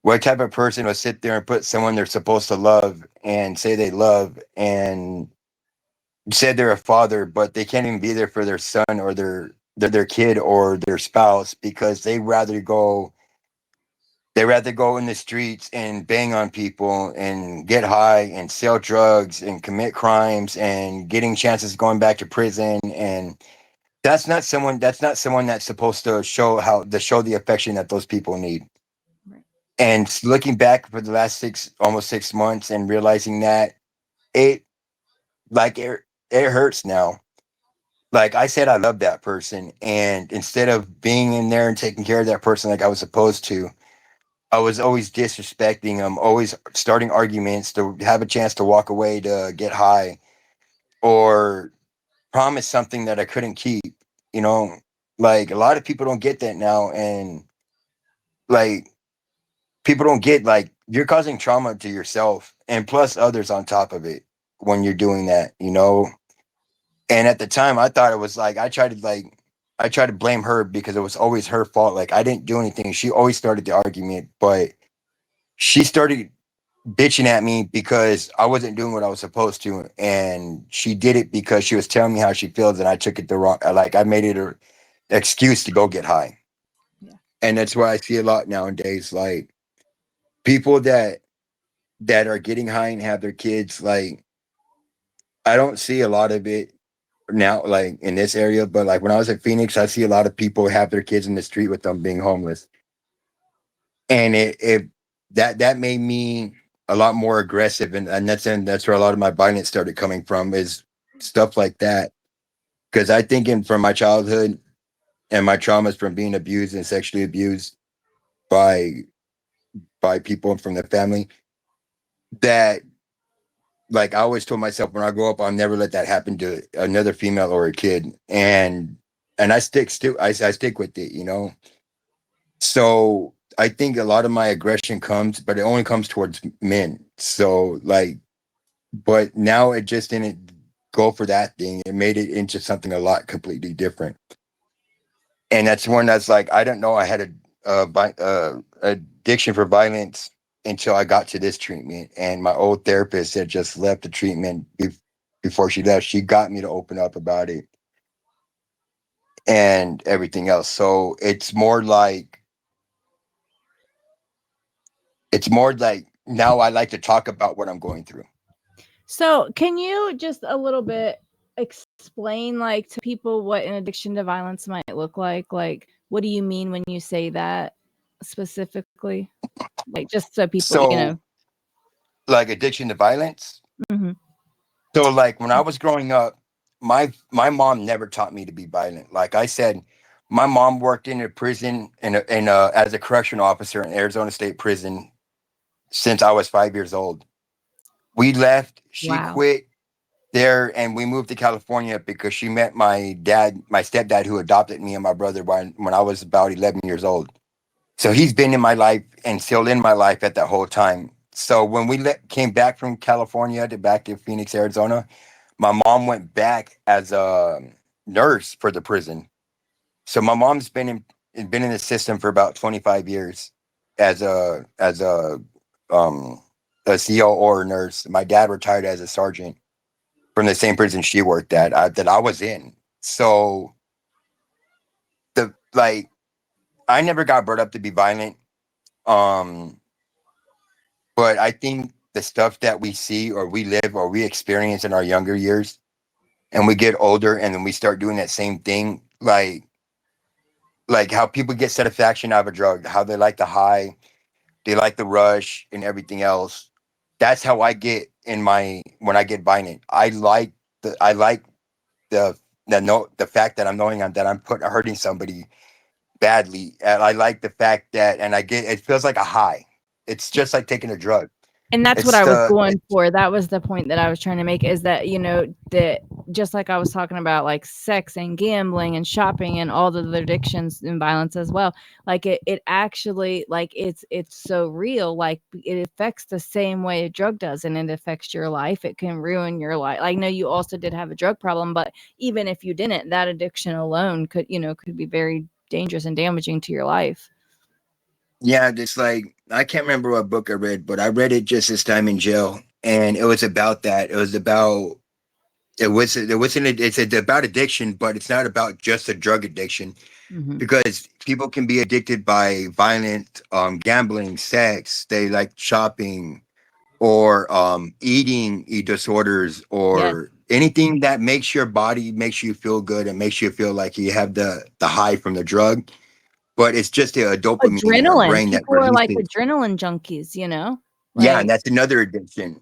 what type of person would sit there and put someone they're supposed to love and say they love and said they're a father, but they can't even be there for their son or their kid or their spouse because they rather go in the streets and bang on people and get high and sell drugs and commit crimes and getting chances going back to prison. And that's not someone that's supposed to show the affection that those people need. Right. And looking back for the last almost 6 months and realizing that it it hurts now. Like I said, I love that person. And instead of being in there and taking care of that person like I was supposed to, I was always disrespecting them, always starting arguments to have a chance to walk away to get high or promise something that I couldn't keep. You know, like a lot of people don't get that now. And like people don't get like you're causing trauma to yourself and plus others on top of it when you're doing that. And at the time, I thought it was like I tried to blame her because it was always her fault. Like I didn't do anything. She always started the argument, but she started bitching at me because I wasn't doing what I was supposed to, and she did it because she was telling me how she feels, and I took it the wrong. Like I made it a excuse to go get high, Yeah. and that's why I see a lot nowadays. Like people that are getting high and have their kids. Like I don't see a lot of it now, like in this area, but like when I was at Phoenix, I see a lot of people have their kids in the street with them being homeless, and it that made me a lot more aggressive, and that's where a lot of my violence started coming from is stuff like that. Because I think from my childhood and my traumas from being abused and sexually abused by people from the family, that like I always told myself when I grow up, I'll never let that happen to another female or a kid, and I stick with it, you know. So I think a lot of my aggression comes, but it only comes towards men. So like, but now it just didn't go for that thing. It made it into something a lot completely different. And that's one that's like I don't know. I had a addiction for violence until I got to this treatment, and my old therapist had just left the treatment before she left. She got me to open up about it and everything else. So it's more like now I like to talk about what I'm going through. So, can you just a little bit explain, like, to people what an addiction to violence might look like? Like, what do you mean when you say that specifically? Like, just so people, So like addiction to violence. Mhm. So like when I was growing up, my mom never taught me to be violent. Like I said, my mom worked in a prison as a correctional officer in Arizona State Prison since I was 5 years old. We left, she Wow. quit there, and we moved to California because she met my stepdad, who adopted me and my brother when I was about 11 years old. So he's been in my life and still in my life at that whole time. So when came back from California back to Phoenix, Arizona, my mom went back as a nurse for the prison. So my mom's been in the system for about 25 years as um a CO or a nurse. My dad retired as a sergeant from the same prison she worked at that I was in. So the like I never got brought up to be violent. Um but I think the stuff that we see or we live or we experience in our younger years and we get older and then we start doing that same thing, like how people get satisfaction out of a drug, how they like the high, they like the rush and everything else. That's how I get when I get violent. I like the the fact that I'm knowing that I'm hurting somebody badly. And I like the fact that and I get it feels like a high. It's just like taking a drug. And that's what It's I was the going for. That was the point that I was trying to make, is that, that just like I was talking about, like sex and gambling and shopping and all the other addictions and violence as well. Like it actually, like it's so real. Like it affects the same way a drug does, and it affects your life. It can ruin your life. I know you also did have a drug problem, but even if you didn't, that addiction alone could be very dangerous and damaging to your life. Yeah, it's like I can't remember what book I read, but I read it just this time in jail, and it was about that. It was about it's about addiction, but it's not about just a drug addiction Hmm. because people can be addicted by violent gambling, sex, they like shopping or eating disorders Yes. or anything that makes you feel good and makes you feel like you have the high from the drug, but it's just a dopamine in our Adrenaline. brain that People are like releases. adrenaline junkies. Yeah, and Like, that's another addiction.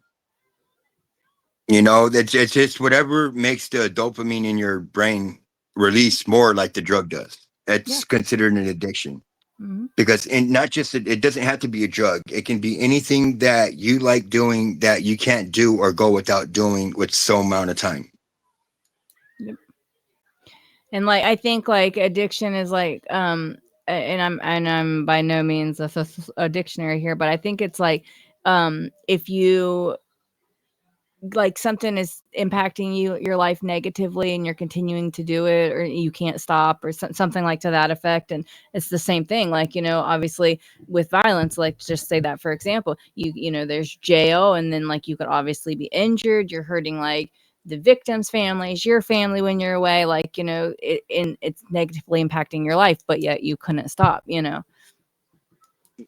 You know, that's it's just whatever makes the dopamine in your brain release more like the drug does. yeah. It's considered an addiction Mhm. because and not just it doesn't have to be a drug. It can be anything that you like doing that you can't do or go without doing with so amount of time. Yep. And like I think like addiction is like and I'm by no means a dictionary here, but I think it's like if you like something is impacting your life negatively and you're continuing to do it, or you can't stop, or something like to that effect. And it's the same thing, like, obviously with violence, like just say that for example, there's jail, and then like you could obviously be injured, you're hurting like the victims' families, your family when you're away, like, and it's negatively impacting your life, but yet you couldn't stop.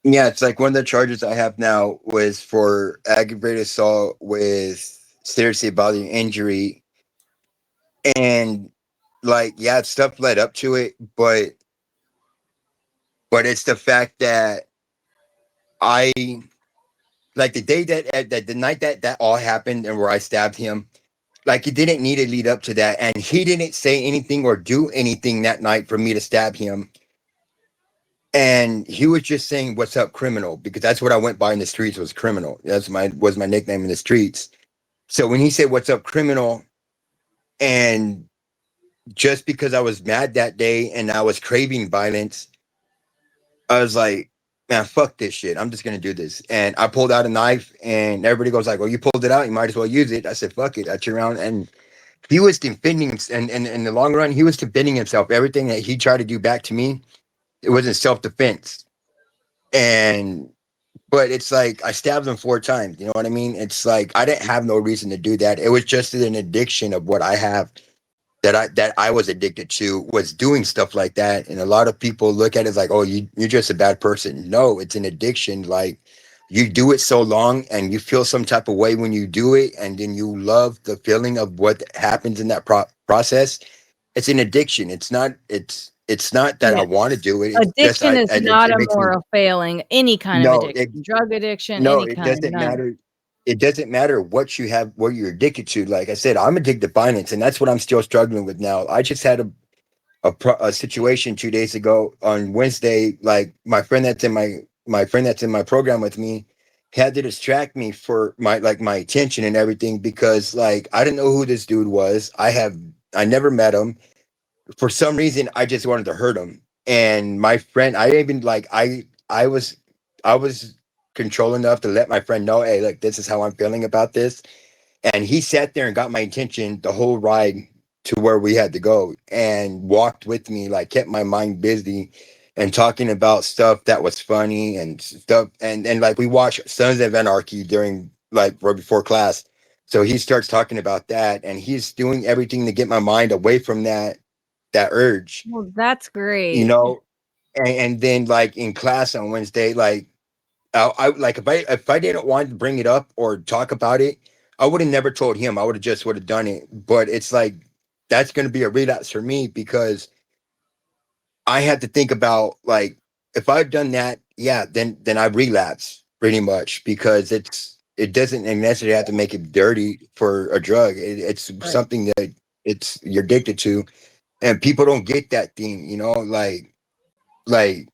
Yeah, it's like one of the charges I have now was for aggravated assault with seriously bodily injury. And like, yeah, stuff led up to it, but it's the fact that I like the day that the night that all happened and where I stabbed him, like it didn't need to lead up to that. And he didn't say anything or do anything that night for me to stab him. And he was just saying, "What's up, criminal?" Because that's what I went by in the streets, was criminal. That's my nickname in the streets. So when he said, "What's up, criminal?" and just because I was mad that day and I was craving violence, I was like, "Man, fuck this shit. I'm just gonna do this." And I pulled out a knife, and everybody goes like, "Well, you pulled it out. You might as well use it." I said, "Fuck it." I turned around, and he was defending, and in the long run, he was defending himself. Everything that he tried to do back to me, it was in self defense. And but it's like I stabbed him 4 times. You know what I mean? It's like I didn't have no reason to do that. It was just an addiction of what I have, that I was addicted to, was doing stuff like that. And a lot of people look at it as like, "Oh, you're just a bad person." No, it's an addiction. Like you do it so long and you feel some type of way when you do it, and then you love the feeling of what happens in that process. It's an addiction. It's not that I Yeah. want to do it. It's just Addiction is not it a makes me. moral failing, any kind of No, addiction, drug addiction, no, any it kind, doesn't none. matter. It doesn't matter what you have, what you're addicted to. Like I said, I'm addicted to violence, and that's what I'm still struggling with now. I just had a situation 2 days ago on Wednesday. Like my friend that's in my program with me had to distract me for my attention and everything, because like I didn't know who this dude was. I never met him. For some reason I just wanted to hurt him. And my friend, I even like I was control enough to let my friend know, "Hey, look, this is how I'm feeling about this." And he sat there and got my attention the whole ride to where we had to go, and walked with me, like kept my mind busy and talking about stuff that was funny and stuff. And like we watched Sons of Anarchy during like right before class. So he starts talking about that, and he's doing everything to get my mind away from that urge, Well, that's you great. know. And then like in class on Wednesday, like I like if I didn't want to bring it up or talk about it, I would have never told him. I would have done it. But it's like that's going to be a relapse for me, because I had to think about like if I've done that, yeah, then I relapse pretty much, because it doesn't necessarily have to make it dirty for a drug. It's Right. something that it's you're addicted to, and people don't get that thing, like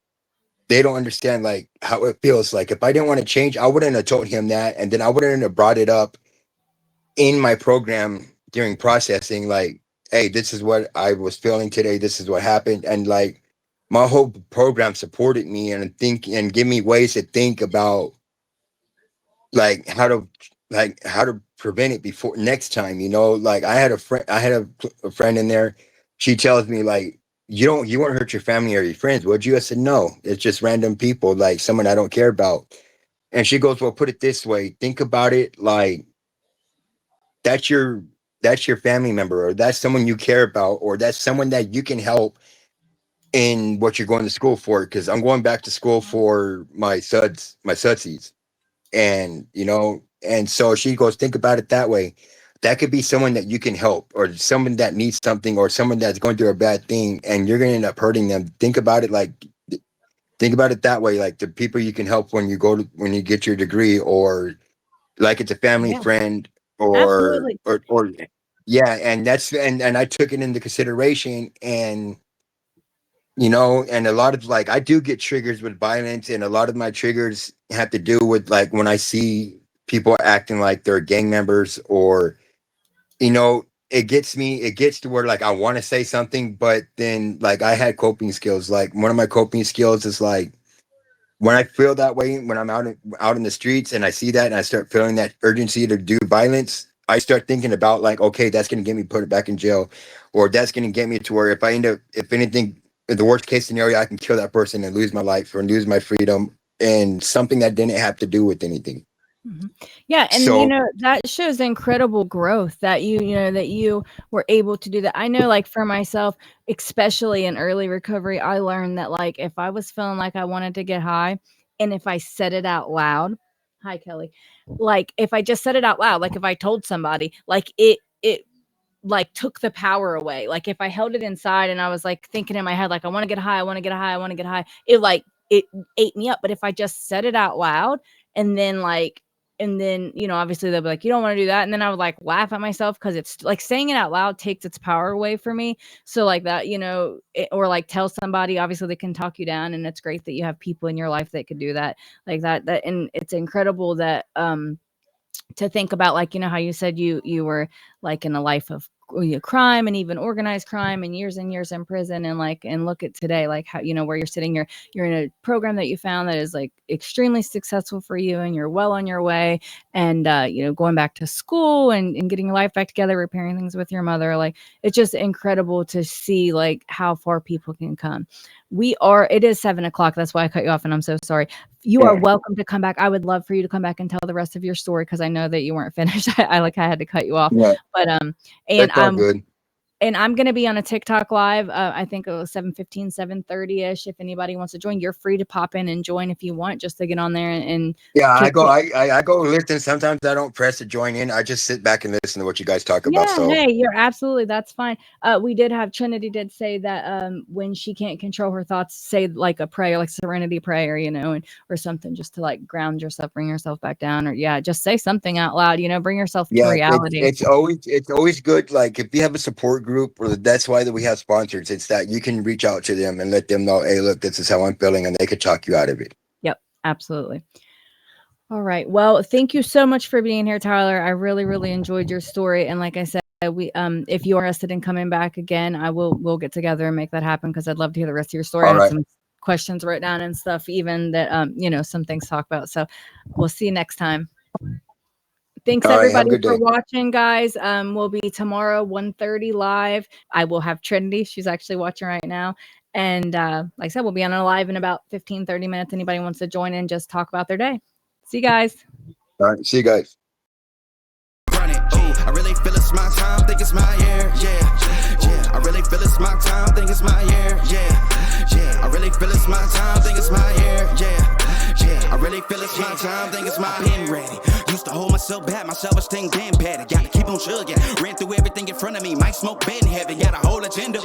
they don't understand like how it feels. Like if I didn't want to change, I wouldn't have told him that, and then I wouldn't have brought it up in my program during processing. Like, "Hey, this is what I was feeling today. This is what happened," and like my whole program supported me and think and give me ways to think about like how to prevent it before next time. Like I had a friend in there. She tells me like, you won't hurt your family or your friends, would you?" I said, "No, it's just random people, like someone I don't care about." And she goes, "Well, put it this way, think about it like that's your that's your family member, or that's someone you care about, or that's someone that you can help in what you're going to school for." Because I'm going back to school for my sudsies. And so she goes, "Think about it that way. That could be someone that you can help, or someone that needs something, or someone that's going through a bad thing, and you're going to end up hurting them. Think about it that way, like the people you can help when you get your degree, or like it's a family Yeah, friend, or absolutely. or yeah." And and I took it into consideration. And a lot of like I do get triggers with violence, and a lot of my triggers have to do with like when I see people acting like they're gang members, or it gets to where like I want to say something, but then like I had coping skills. Like one of my coping skills is like when I feel that way, when I'm out in the streets and I see that and I start feeling that urgency to do violence, I start thinking about like, okay, that's going to get me put back in jail, or that's going to get me to where if I end up, if anything, in the worst case scenario, I can kill that person and lose my life or lose my freedom and something that didn't have to do with anything. Yeah, and So that shows incredible growth that that you were able to do that. I know, like for myself, especially in early recovery, I learned that like if I was feeling like I wanted to get high, and if I said it out loud, hi Kelly, like if I just said it out loud, like if I told somebody, like it like took the power away. Like if I held it inside and I was like thinking in my head, like I want to get high, I want to get high, I want to get high, it ate me up. But if I just said it out loud and then obviously they'll be like, you don't want to do that. And then I would like laugh at myself because it's like saying it out loud takes its power away for me. So like that, or like tell somebody, obviously they can talk you down, and it's great that you have people in your life that could do that like that. And it's incredible that, to think about, like, how you said you were like in a life of crime and even organized crime and years in prison, and look at today, like how, where you're sitting, you're in a program that you found that is like extremely successful for you, and you're well on your way, and going back to school and getting your life back together, repairing things with your mother. Like, it's just incredible to see like how far people can come. It is 7:00. That's why I cut you off, and I'm so sorry. You are welcome to come back. I would love for you to come back and tell the rest of your story, because I know that you weren't finished. I had to cut you off. yeah, But that's all good. and I'm going to be on a TikTok live. I think it was 7:15, 7:30 ish. If anybody wants to join, you're free to pop in and join if you want, just to get on there and Yeah, I go listen. Sometimes I don't press to join in. I just sit back and listen to what you guys talk about. yeah, So hey, that's fine. We did have Trinity did say that when she can't control her thoughts, say like a prayer, like serenity prayer, or something, just to like ground yourself, bring yourself back down, or just say something out loud, bring yourself to yeah, reality. it's always good. Like if you have a support group, or that's why that we have sponsors. It's that you can reach out to them and let them know, hey, look, this is how I'm feeling, and they could talk you out of it. Yep, absolutely. All right. Well, thank you so much for being here, Tyler. I really, really enjoyed your story. And like I said, we if you are interested in coming back again, we'll get together and make that happen, because I'd love to hear the rest of your story. All I had right. some questions written down and stuff, even that some things to talk about. So we'll see you next time. Thanks All right, have a everybody good for day. watching, guys. We'll be tomorrow 1:30 live. I will have Trinity. She's actually watching right now. And like I said, we'll be on a live in about 15-30 minutes. Anybody wants to join in, just talk about their day. See you guys. All right, see you guys. I really feel it's my time, think it's my year, yeah. I really feel it's my time, think it's my year, yeah. I really feel it's my time, think it's my year, yeah. I really feel it's my time, think it's my pen ready. Used to hold myself back, my self-esteem damn bad. Gotta keep on chugging, ran through everything in front of me, might smoke bed in heaven, got a whole agenda.